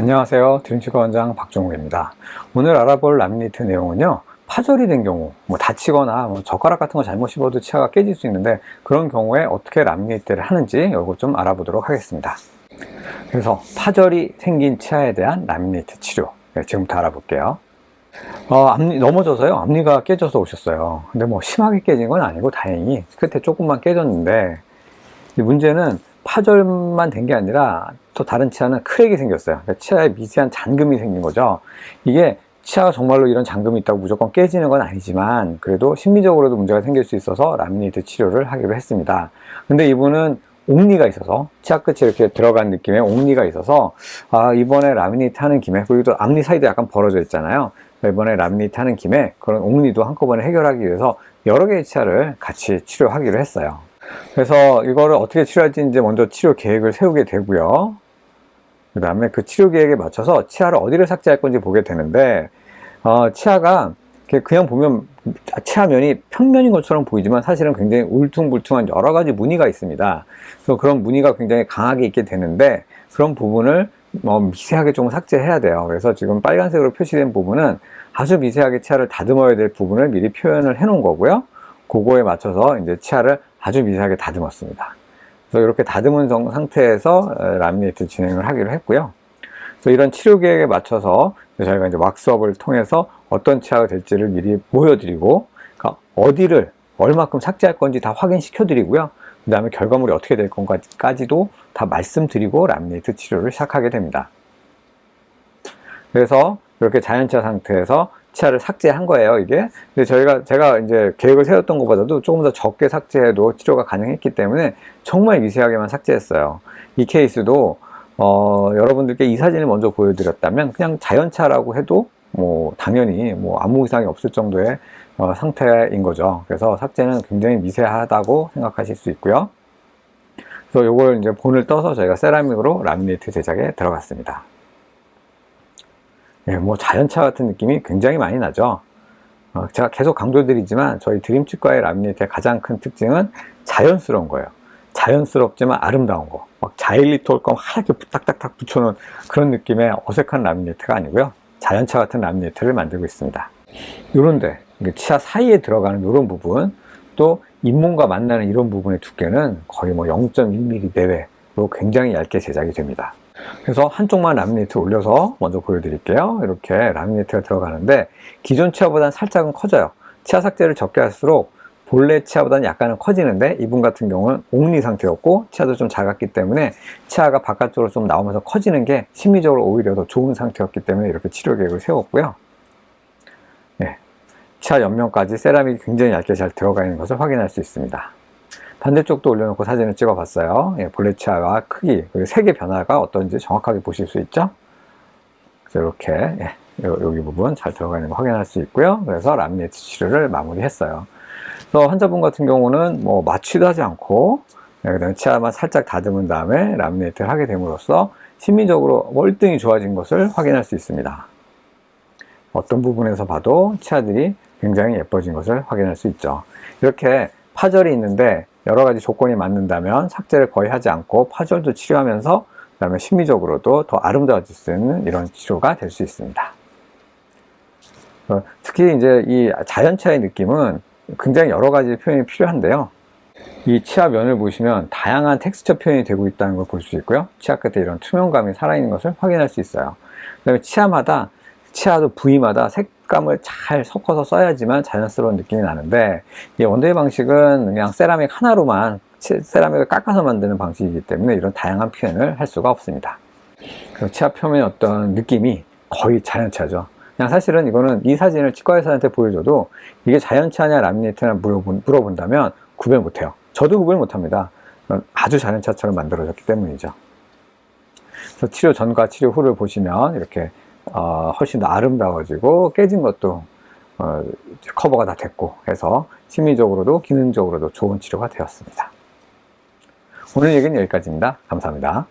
안녕하세요. 드림치과 원장 박종욱입니다. 오늘 알아볼 람니트 내용은요, 파절이 된 경우, 다치거나 젓가락 같은 거 잘못 씹어도 치아가 깨질 수 있는데, 그런 경우에 어떻게 람니트를 하는지 이거 좀 알아보도록 하겠습니다. 그래서 파절이 생긴 치아에 대한 람니트 치료, 지금부터 알아볼게요. 넘어져서요, 앞니가 깨져서 오셨어요. 근데 심하게 깨진 건 아니고 다행히 끝에 조금만 깨졌는데, 문제는 파절만 된 게 아니라 또 다른 치아는 크랙이 생겼어요. 그러니까 치아에 미세한 잔금이 생긴 거죠. 이게 치아가 정말로 이런 잔금이 있다고 무조건 깨지는 건 아니지만 그래도 심리적으로도 문제가 생길 수 있어서 람니트 치료를 하기로 했습니다. 근데 이분은 옥니가 있어서 치아 끝이 이렇게 들어간 느낌의 옥니가 있어서 이번에 람니트 하는 김에, 그리고 또 앞니 사이도 약간 벌어져 있잖아요. 이번에 람니트 하는 김에 그런 옥니도 한꺼번에 해결하기 위해서 여러 개의 치아를 같이 치료하기로 했어요. 그래서 이거를 어떻게 치료할지 이제 먼저 치료 계획을 세우게 되고요. 그 다음에 그 치료 계획에 맞춰서 치아를 어디를 삭제할 건지 보게 되는데, 치아가 그냥 보면 치아면이 평면인 것처럼 보이지만 사실은 굉장히 울퉁불퉁한 여러 가지 무늬가 있습니다. 그래서 그런 무늬가 굉장히 강하게 있게 되는데, 그런 부분을 미세하게 좀 삭제해야 돼요. 그래서 지금 빨간색으로 표시된 부분은 아주 미세하게 치아를 다듬어야 될 부분을 미리 표현을 해 놓은 거고요. 그거에 맞춰서 이제 치아를 아주 미세하게 다듬었습니다. 그래서 이렇게 다듬은 상태에서 람니트 진행을 하기로 했고요. 그래서 이런 치료 계획에 맞춰서 저희가 이제 왁스업을 통해서 어떤 치아가 될지를 미리 보여드리고, 그러니까 어디를 얼마큼 삭제할 건지 다 확인시켜 드리고요. 그 다음에 결과물이 어떻게 될 건가까지도 다 말씀드리고 람니트 치료를 시작하게 됩니다. 그래서 이렇게 자연치아 상태에서 치아를 삭제한 거예요, 이게. 근데 제가 이제 계획을 세웠던 것보다도 조금 더 적게 삭제해도 치료가 가능했기 때문에 정말 미세하게만 삭제했어요. 이 케이스도, 여러분들께 이 사진을 먼저 보여드렸다면 그냥 자연치아라고 해도 당연히 아무 이상이 없을 정도의 상태인 거죠. 그래서 삭제는 굉장히 미세하다고 생각하실 수 있고요. 그래서 요걸 이제 본을 떠서 저희가 세라믹으로 람니트 제작에 들어갔습니다. 자연차 같은 느낌이 굉장히 많이 나죠. 제가 계속 강조드리지만 저희 드림치과의 람니트의 가장 큰 특징은 자연스러운 거예요. 자연스럽지만 아름다운 거. 막 자일리톨 껌 하얗게 딱딱딱 붙여놓은 그런 느낌의 어색한 람니트가 아니고요. 자연차 같은 람니트를 만들고 있습니다. 요런데 치아 사이에 들어가는 이런 부분, 또 잇몸과 만나는 이런 부분의 두께는 거의 0.1mm 내외로 굉장히 얇게 제작이 됩니다. 그래서 한쪽만 람니트 올려서 먼저 보여드릴게요. 이렇게 람니트가 들어가는데 기존 치아보다는 살짝은 커져요. 치아 삭제를 적게 할수록 본래 치아보다는 약간은 커지는데, 이분 같은 경우는 옥니 상태였고 치아도 좀 작았기 때문에 치아가 바깥쪽으로 좀 나오면서 커지는 게 심리적으로 오히려 더 좋은 상태였기 때문에 이렇게 치료 계획을 세웠고요. 치아 옆면까지 세라믹이 굉장히 얇게 잘 들어가 있는 것을 확인할 수 있습니다. 반대쪽도 올려놓고 사진을 찍어봤어요. 본래 치아와 크기, 그리고 색의 변화가 어떤지 정확하게 보실 수 있죠. 그래서 이렇게 여기 부분 잘 들어가 있는 거 확인할 수 있고요. 그래서 람니트 치료를 마무리했어요. 그래서 환자분 같은 경우는 마취도 하지 않고 그다음에 치아만 살짝 다듬은 다음에 람니트를 하게 됨으로써 심미적으로 월등히 좋아진 것을 확인할 수 있습니다. 어떤 부분에서 봐도 치아들이 굉장히 예뻐진 것을 확인할 수 있죠. 이렇게 파절이 있는데 여러 가지 조건이 맞는다면 삭제를 거의 하지 않고 파절도 치료하면서 그다음에 심미적으로도 더 아름다워질 수 있는 이런 치료가 될 수 있습니다. 특히 이제 이 자연치아의 느낌은 굉장히 여러 가지 표현이 필요한데요. 이 치아 면을 보시면 다양한 텍스처 표현이 되고 있다는 걸 볼 수 있고요. 치아 끝에 이런 투명감이 살아있는 것을 확인할 수 있어요. 그다음에 치아도 부위마다 색감을 잘 섞어서 써야지만 자연스러운 느낌이 나는데, 이 원데이 방식은 그냥 세라믹 하나로만 세라믹을 깎아서 만드는 방식이기 때문에 이런 다양한 표현을 할 수가 없습니다. 그리고 치아 표면의 어떤 느낌이 거의 자연치아죠. 그냥 사실은 이거는 이 사진을 치과 의사한테 보여줘도 이게 자연치아냐 람니트냐 물어본다면 구별 못해요. 저도 구별 못합니다. 아주 자연치아처럼 만들어졌기 때문이죠. 그래서 치료 전과 치료 후를 보시면 이렇게 훨씬 더 아름다워지고 깨진 것도 커버가 다 됐고 해서 심리적으로도 기능적으로도 좋은 치료가 되었습니다. 오늘 얘기는 여기까지입니다. 감사합니다.